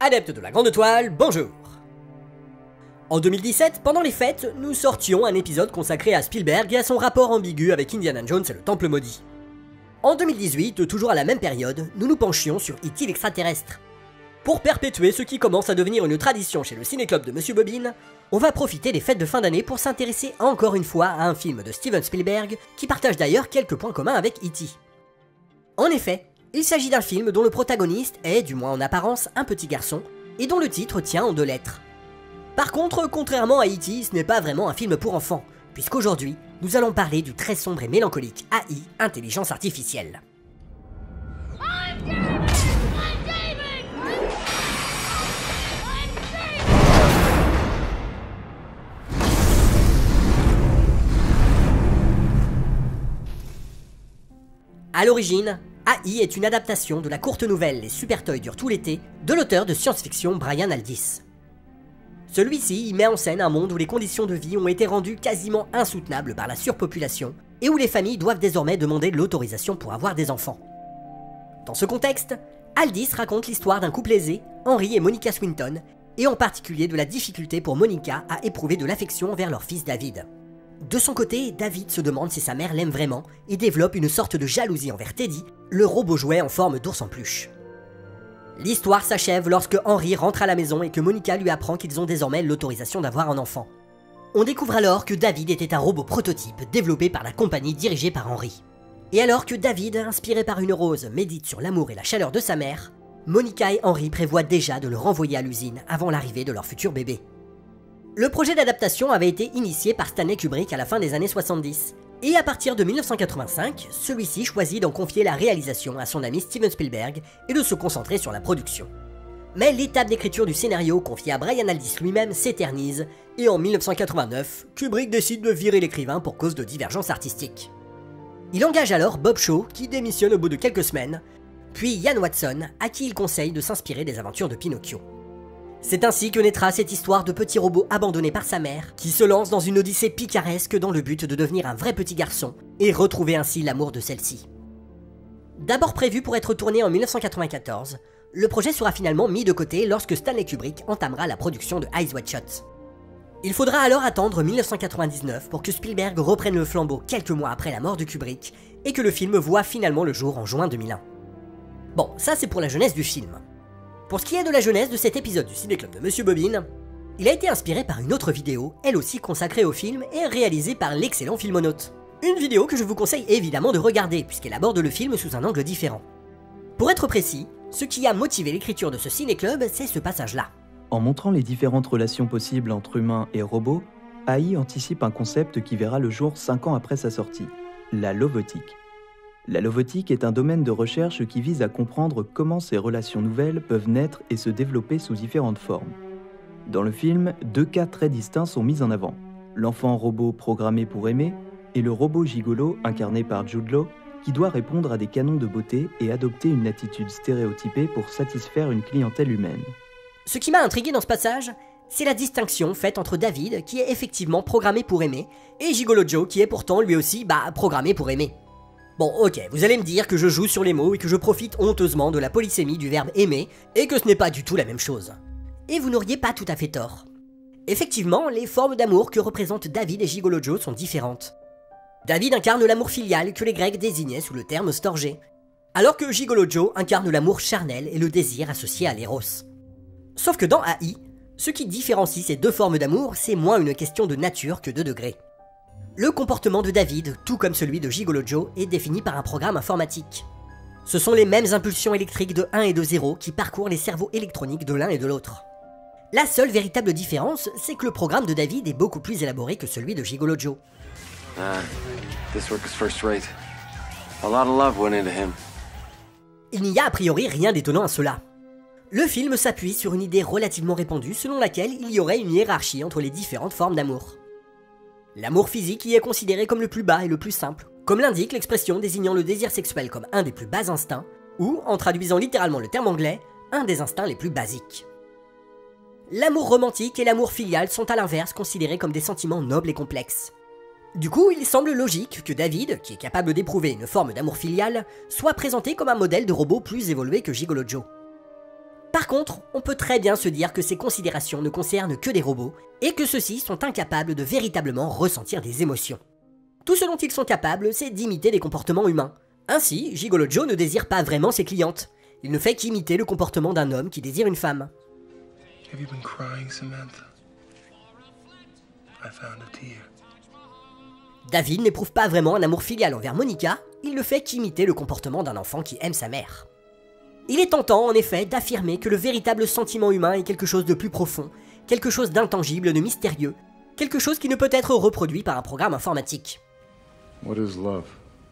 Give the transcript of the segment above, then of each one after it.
Adeptes de la grande toile, bonjour. En 2017, pendant les fêtes, nous sortions un épisode consacré à Spielberg et à son rapport ambigu avec Indiana Jones et le Temple Maudit. En 2018, toujours à la même période, nous nous penchions sur E.T. l'extraterrestre. Pour perpétuer ce qui commence à devenir une tradition chez le ciné-club de Monsieur Bobine, on va profiter des fêtes de fin d'année pour s'intéresser encore une fois à un film de Steven Spielberg qui partage d'ailleurs quelques points communs avec E.T. En effet, il s'agit d'un film dont le protagoniste est, du moins en apparence, un petit garçon, et dont le titre tient en 2 lettres. Par contre, contrairement à E.T., ce n'est pas vraiment un film pour enfants, puisqu'aujourd'hui, nous allons parler du très sombre et mélancolique AI, Intelligence Artificielle. A l'origine, AI est une adaptation de la courte nouvelle Les Super Toys durent tout l'été de l'auteur de science-fiction Brian Aldiss. Celui-ci y met en scène un monde où les conditions de vie ont été rendues quasiment insoutenables par la surpopulation et où les familles doivent désormais demander l'autorisation pour avoir des enfants. Dans ce contexte, Aldiss raconte l'histoire d'un couple aisé, Henry et Monica Swinton, et en particulier de la difficulté pour Monica à éprouver de l'affection envers leur fils David. De son côté, David se demande si sa mère l'aime vraiment et développe une sorte de jalousie envers Teddy, le robot jouet en forme d'ours en peluche. L'histoire s'achève lorsque Henry rentre à la maison et que Monica lui apprend qu'ils ont désormais l'autorisation d'avoir un enfant. On découvre alors que David était un robot prototype développé par la compagnie dirigée par Henry. Et alors que David, inspiré par une rose, médite sur l'amour et la chaleur de sa mère, Monica et Henry prévoient déjà de le renvoyer à l'usine avant l'arrivée de leur futur bébé. Le projet d'adaptation avait été initié par Stanley Kubrick à la fin des années 70, et à partir de 1985, celui-ci choisit d'en confier la réalisation à son ami Steven Spielberg et de se concentrer sur la production. Mais l'étape d'écriture du scénario confiée à Brian Aldiss lui-même s'éternise, et en 1989, Kubrick décide de virer l'écrivain pour cause de divergences artistiques. Il engage alors Bob Shaw, qui démissionne au bout de quelques semaines, puis Ian Watson, à qui il conseille de s'inspirer des aventures de Pinocchio. C'est ainsi que naîtra cette histoire de petit robot abandonné par sa mère, qui se lance dans une odyssée picaresque dans le but de devenir un vrai petit garçon, et retrouver ainsi l'amour de celle-ci. D'abord prévu pour être tourné en 1994, le projet sera finalement mis de côté lorsque Stanley Kubrick entamera la production de Eyes Wide Shut. Il faudra alors attendre 1999 pour que Spielberg reprenne le flambeau quelques mois après la mort de Kubrick, et que le film voit finalement le jour en juin 2001. Bon, ça c'est pour la jeunesse du film. Pour ce qui est de la jeunesse de cet épisode du Ciné-Club de Monsieur Bobine, il a été inspiré par une autre vidéo, elle aussi consacrée au film et réalisée par l'excellent Filmonaute. Une vidéo que je vous conseille évidemment de regarder puisqu'elle aborde le film sous un angle différent. Pour être précis, ce qui a motivé l'écriture de ce Ciné-Club, c'est ce passage-là. En montrant les différentes relations possibles entre humains et robots, AI anticipe un concept qui verra le jour 5 ans après sa sortie, la lovotique. La lovotique est un domaine de recherche qui vise à comprendre comment ces relations nouvelles peuvent naître et se développer sous différentes formes. Dans le film, 2 cas très distincts sont mis en avant. L'enfant robot programmé pour aimer et le robot gigolo incarné par Jude Law qui doit répondre à des canons de beauté et adopter une attitude stéréotypée pour satisfaire une clientèle humaine. Ce qui m'a intrigué dans ce passage, c'est la distinction faite entre David, qui est effectivement programmé pour aimer, et Gigolo Joe, qui est pourtant lui aussi, programmé pour aimer. Bon, ok, vous allez me dire que je joue sur les mots et que je profite honteusement de la polysémie du verbe aimer, et que ce n'est pas du tout la même chose. Et vous n'auriez pas tout à fait tort. Effectivement, les formes d'amour que représentent David et Gigolo Joe sont différentes. David incarne l'amour filial que les Grecs désignaient sous le terme storgé, alors que Gigolo Joe incarne l'amour charnel et le désir associé à l'éros. Sauf que dans AI, ce qui différencie ces 2 formes d'amour, c'est moins une question de nature que de degré. Le comportement de David, tout comme celui de Gigolo Joe, est défini par un programme informatique. Ce sont les mêmes impulsions électriques de 1 et de 0 qui parcourent les cerveaux électroniques de l'un et de l'autre. La seule véritable différence, c'est que le programme de David est beaucoup plus élaboré que celui de Gigolo Joe. This work is first rate. A lot of love went into him. Il n'y a a priori rien d'étonnant à cela. Le film s'appuie sur une idée relativement répandue selon laquelle il y aurait une hiérarchie entre les différentes formes d'amour. L'amour physique y est considéré comme le plus bas et le plus simple, comme l'indique l'expression désignant le désir sexuel comme un des plus bas instincts, ou, en traduisant littéralement le terme anglais, un des instincts les plus basiques. L'amour romantique et l'amour filial sont à l'inverse considérés comme des sentiments nobles et complexes. Du coup, il semble logique que David, qui est capable d'éprouver une forme d'amour filial, soit présenté comme un modèle de robot plus évolué que Gigolo Joe. Par contre, on peut très bien se dire que ces considérations ne concernent que des robots et que ceux-ci sont incapables de véritablement ressentir des émotions. Tout ce dont ils sont capables, c'est d'imiter des comportements humains. Ainsi, Gigolo Joe ne désire pas vraiment ses clientes. Il ne fait qu'imiter le comportement d'un homme qui désire une femme. Have you been crying, Samantha? I found a tear. David n'éprouve pas vraiment un amour filial envers Monica, il ne fait qu'imiter le comportement d'un enfant qui aime sa mère. Il est tentant, en effet, d'affirmer que le véritable sentiment humain est quelque chose de plus profond, quelque chose d'intangible, de mystérieux, quelque chose qui ne peut être reproduit par un programme informatique. What is love?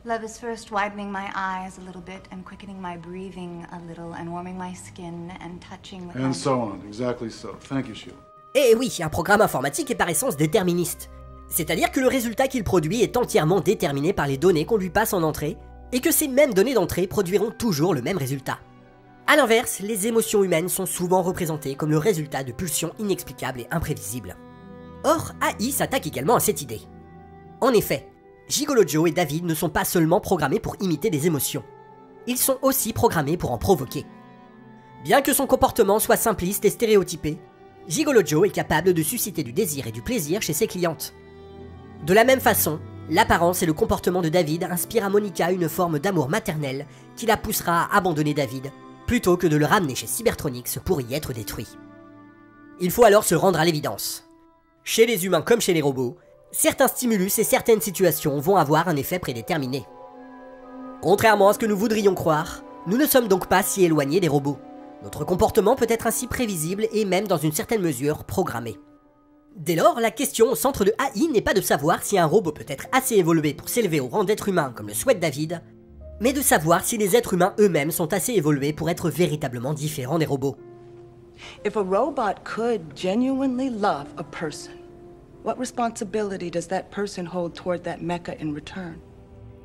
Love is first widening my eyes a little bit and quickening my breathing a little and warming my skin and touching with And so on, exactly so. Thank you, Sheila. Et oui, un programme informatique est par essence déterministe. C'est-à-dire que le résultat qu'il produit est entièrement déterminé par les données qu'on lui passe en entrée, et que ces mêmes données d'entrée produiront toujours le même résultat. A l'inverse, les émotions humaines sont souvent représentées comme le résultat de pulsions inexplicables et imprévisibles. Or, AI s'attaque également à cette idée. En effet, Gigolo Joe et David ne sont pas seulement programmés pour imiter des émotions, ils sont aussi programmés pour en provoquer. Bien que son comportement soit simpliste et stéréotypé, Gigolo Joe est capable de susciter du désir et du plaisir chez ses clientes. De la même façon, l'apparence et le comportement de David inspirent à Monica une forme d'amour maternel qui la poussera à abandonner David, plutôt que de le ramener chez Cybertronics pour y être détruit. Il faut alors se rendre à l'évidence. Chez les humains comme chez les robots, certains stimulus et certaines situations vont avoir un effet prédéterminé. Contrairement à ce que nous voudrions croire, nous ne sommes donc pas si éloignés des robots. Notre comportement peut être ainsi prévisible et même dans une certaine mesure programmé. Dès lors, la question au centre de AI n'est pas de savoir si un robot peut être assez évolué pour s'élever au rang d'être humain comme le souhaite David, mais de savoir si les êtres humains eux-mêmes sont assez évolués pour être véritablement différents des robots. If a robot could genuinely love a person, what responsibility does that person hold toward that mecha in return?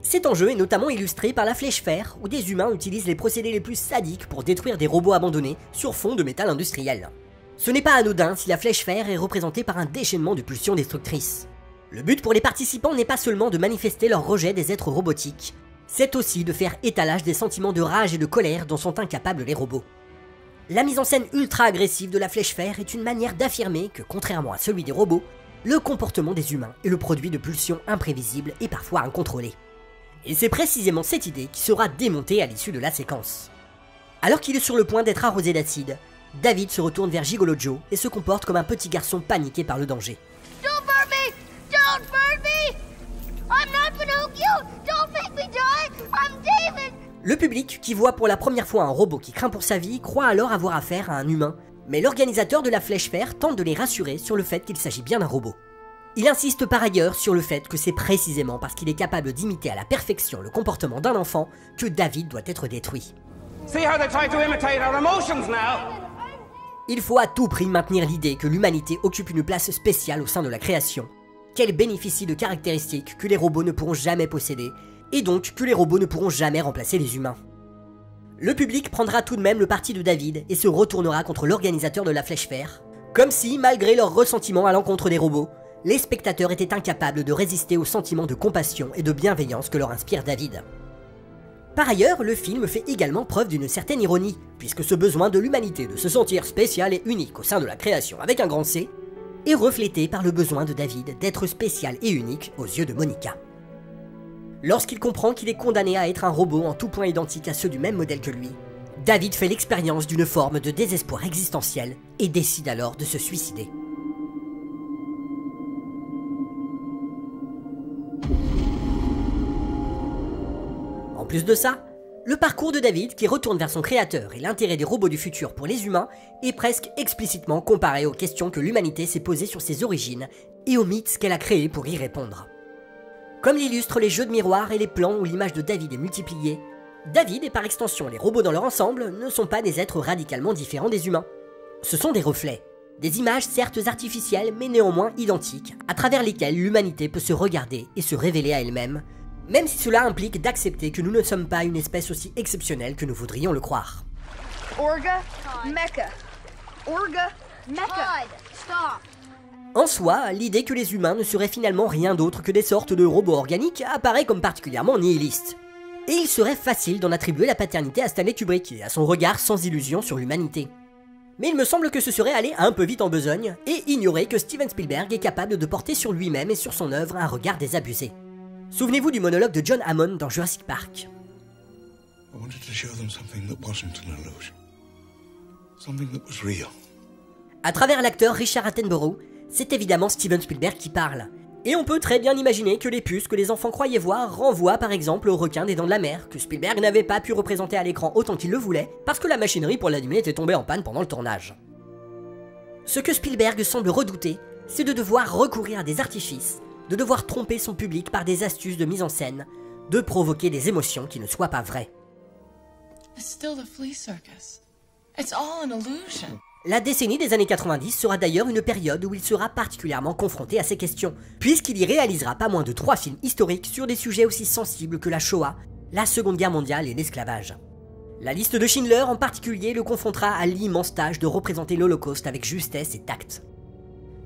Cet enjeu est notamment illustré par la flèche fer, où des humains utilisent les procédés les plus sadiques pour détruire des robots abandonnés sur fond de métal industriel. Ce n'est pas anodin si la flèche fer est représentée par un déchaînement de pulsions destructrices. Le but pour les participants n'est pas seulement de manifester leur rejet des êtres robotiques, c'est aussi de faire étalage des sentiments de rage et de colère dont sont incapables les robots. La mise en scène ultra agressive de la flèche fer est une manière d'affirmer que, contrairement à celui des robots, le comportement des humains est le produit de pulsions imprévisibles et parfois incontrôlées. Et c'est précisément cette idée qui sera démontée à l'issue de la séquence. Alors qu'il est sur le point d'être arrosé d'acide, David se retourne vers Gigolo Joe et se comporte comme un petit garçon paniqué par le danger. Don't burn me! Don't burn me! I'm not Pinocchio! Don't make me die! I'm David! Le public, qui voit pour la première fois un robot qui craint pour sa vie, croit alors avoir affaire à un humain, mais l'organisateur de la flèche fer tente de les rassurer sur le fait qu'il s'agit bien d'un robot. Il insiste par ailleurs sur le fait que c'est précisément parce qu'il est capable d'imiter à la perfection le comportement d'un enfant que David doit être détruit. See how they try to imitate our emotions now? Il faut à tout prix maintenir l'idée que l'humanité occupe une place spéciale au sein de la création, qu'elle bénéficie de caractéristiques que les robots ne pourront jamais posséder, et donc que les robots ne pourront jamais remplacer les humains. Le public prendra tout de même le parti de David et se retournera contre l'organisateur de la flèche fer, comme si, malgré leur ressentiment à l'encontre des robots, les spectateurs étaient incapables de résister au sentiment de compassion et de bienveillance que leur inspire David. Par ailleurs, le film fait également preuve d'une certaine ironie, puisque ce besoin de l'humanité de se sentir spécial et unique au sein de la création avec un grand C est reflété par le besoin de David d'être spécial et unique aux yeux de Monica. Lorsqu'il comprend qu'il est condamné à être un robot en tout point identique à ceux du même modèle que lui, David fait l'expérience d'une forme de désespoir existentiel et décide alors de se suicider. En plus de ça, le parcours de David qui retourne vers son créateur et l'intérêt des robots du futur pour les humains est presque explicitement comparé aux questions que l'humanité s'est posées sur ses origines et aux mythes qu'elle a créés pour y répondre. Comme l'illustrent les jeux de miroir et les plans où l'image de David est multipliée, David et par extension les robots dans leur ensemble ne sont pas des êtres radicalement différents des humains. Ce sont des reflets, des images certes artificielles mais néanmoins identiques, à travers lesquelles l'humanité peut se regarder et se révéler à elle-même, même si cela implique d'accepter que nous ne sommes pas une espèce aussi exceptionnelle que nous voudrions le croire. Orga, Mecha. Orga, Mecha. Stop. En soi, l'idée que les humains ne seraient finalement rien d'autre que des sortes de robots organiques apparaît comme particulièrement nihiliste. Et il serait facile d'en attribuer la paternité à Stanley Kubrick et à son regard sans illusion sur l'humanité. Mais il me semble que ce serait aller un peu vite en besogne et ignorer que Steven Spielberg est capable de porter sur lui-même et sur son œuvre un regard désabusé. Souvenez-vous du monologue de John Hammond dans Jurassic Park. I wanted to show them something that wasn't an illusion. Something that was real. À travers l'acteur Richard Attenborough, c'est évidemment Steven Spielberg qui parle. Et on peut très bien imaginer que les puces que les enfants croyaient voir renvoient par exemple au requin des Dents de la Mer, que Spielberg n'avait pas pu représenter à l'écran autant qu'il le voulait, parce que la machinerie pour l'animer était tombée en panne pendant le tournage. Ce que Spielberg semble redouter, c'est de devoir recourir à des artifices, de devoir tromper son public par des astuces de mise en scène, de provoquer des émotions qui ne soient pas vraies. It's still the flea circus. It's all an illusion. La décennie des années 90 sera d'ailleurs une période où il sera particulièrement confronté à ces questions, puisqu'il y réalisera pas moins de 3 films historiques sur des sujets aussi sensibles que la Shoah, la Seconde Guerre mondiale et l'esclavage. La liste de Schindler en particulier le confrontera à l'immense tâche de représenter l'Holocauste avec justesse et tact.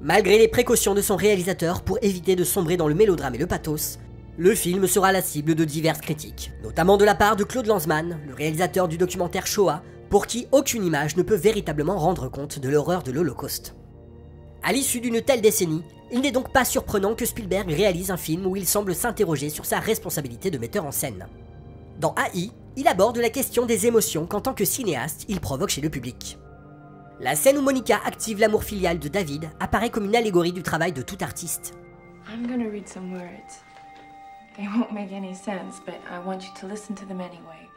Malgré les précautions de son réalisateur pour éviter de sombrer dans le mélodrame et le pathos, le film sera la cible de diverses critiques, notamment de la part de Claude Lanzmann, le réalisateur du documentaire Shoah, pour qui aucune image ne peut véritablement rendre compte de l'horreur de l'Holocauste. À l'issue d'une telle décennie, il n'est donc pas surprenant que Spielberg réalise un film où il semble s'interroger sur sa responsabilité de metteur en scène. Dans AI, il aborde la question des émotions qu'en tant que cinéaste, il provoque chez le public. La scène où Monica active l'amour filial de David apparaît comme une allégorie du travail de tout artiste. I'm gonna read some words. They won't make any sense, but I want you to listen to them anyway.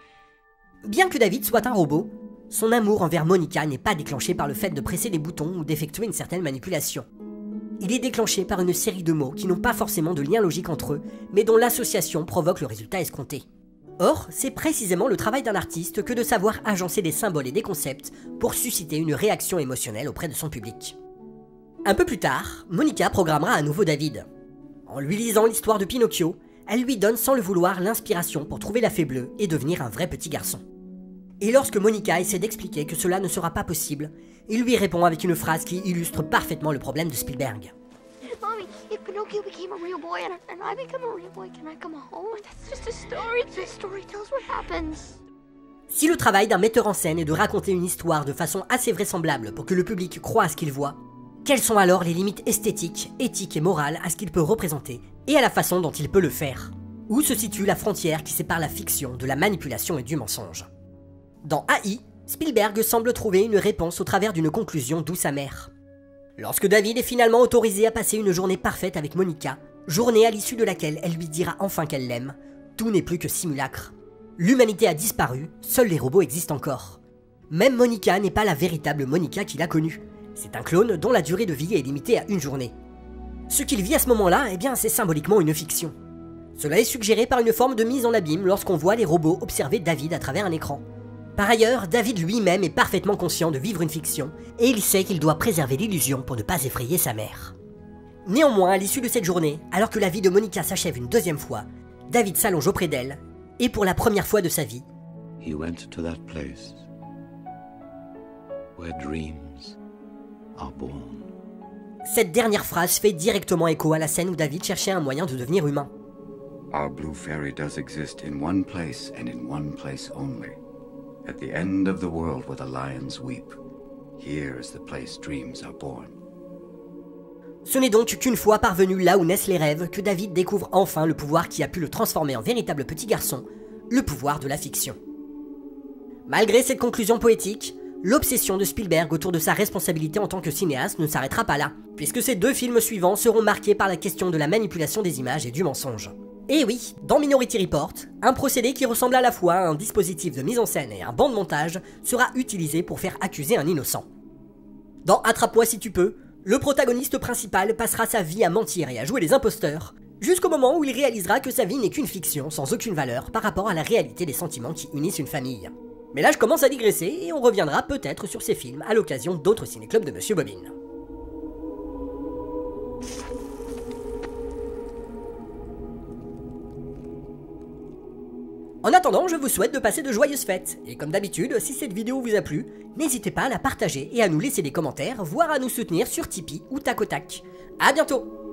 Bien que David soit un robot, son amour envers Monica n'est pas déclenché par le fait de presser des boutons ou d'effectuer une certaine manipulation. Il est déclenché par une série de mots qui n'ont pas forcément de lien logique entre eux, mais dont l'association provoque le résultat escompté. Or, c'est précisément le travail d'un artiste que de savoir agencer des symboles et des concepts pour susciter une réaction émotionnelle auprès de son public. Un peu plus tard, Monica programmera à nouveau David. En lui lisant l'histoire de Pinocchio, elle lui donne sans le vouloir l'inspiration pour trouver la fée bleue et devenir un vrai petit garçon. Et lorsque Monica essaie d'expliquer que cela ne sera pas possible, il lui répond avec une phrase qui illustre parfaitement le problème de Spielberg. Mommy, if Pinocchio became a real boy and I become a real boy, can I come home? That's just a story. The story tells what happens. Si le travail d'un metteur en scène est de raconter une histoire de façon assez vraisemblable pour que le public croie à ce qu'il voit, quelles sont alors les limites esthétiques, éthiques et morales à ce qu'il peut représenter et à la façon dont il peut le faire? Où se situe la frontière qui sépare la fiction de la manipulation et du mensonge? Dans AI, Spielberg semble trouver une réponse au travers d'une conclusion douce amère. Lorsque David est finalement autorisé à passer une journée parfaite avec Monica, journée à l'issue de laquelle elle lui dira enfin qu'elle l'aime, tout n'est plus que simulacre. L'humanité a disparu, seuls les robots existent encore. Même Monica n'est pas la véritable Monica qu'il a connue. C'est un clone dont la durée de vie est limitée à une journée. Ce qu'il vit à ce moment-là, eh bien, c'est symboliquement une fiction. Cela est suggéré par une forme de mise en abîme lorsqu'on voit les robots observer David à travers un écran. Par ailleurs, David lui-même est parfaitement conscient de vivre une fiction, et il sait qu'il doit préserver l'illusion pour ne pas effrayer sa mère. Néanmoins, à l'issue de cette journée, alors que la vie de Monica s'achève une deuxième fois, David s'allonge auprès d'elle, et pour la première fois de sa vie, He went to that place where dreams are born. Cette dernière phrase fait directement écho à la scène où David cherchait un moyen de devenir humain. Our blue fairy does exist in one place and in one place only. At the end of the world where the lions weep, here is the place dreams are born. Ce n'est donc qu'une fois parvenu là où naissent les rêves que David découvre enfin le pouvoir qui a pu le transformer en véritable petit garçon, le pouvoir de la fiction. Malgré cette conclusion poétique, l'obsession de Spielberg autour de sa responsabilité en tant que cinéaste ne s'arrêtera pas là, puisque ces 2 films suivants seront marqués par la question de la manipulation des images et du mensonge. Et oui, dans Minority Report, un procédé qui ressemble à la fois à un dispositif de mise en scène et un banc de montage sera utilisé pour faire accuser un innocent. Dans Attrape-moi si tu peux, le protagoniste principal passera sa vie à mentir et à jouer les imposteurs, jusqu'au moment où il réalisera que sa vie n'est qu'une fiction sans aucune valeur par rapport à la réalité des sentiments qui unissent une famille. Mais là je commence à digresser et on reviendra peut-être sur ces films à l'occasion d'autres ciné-clubs de Monsieur Bobine. En attendant, je vous souhaite de passer de joyeuses fêtes, et comme d'habitude, si cette vidéo vous a plu, n'hésitez pas à la partager et à nous laisser des commentaires, voire à nous soutenir sur Tipeee ou Tac au Tac. A bientôt!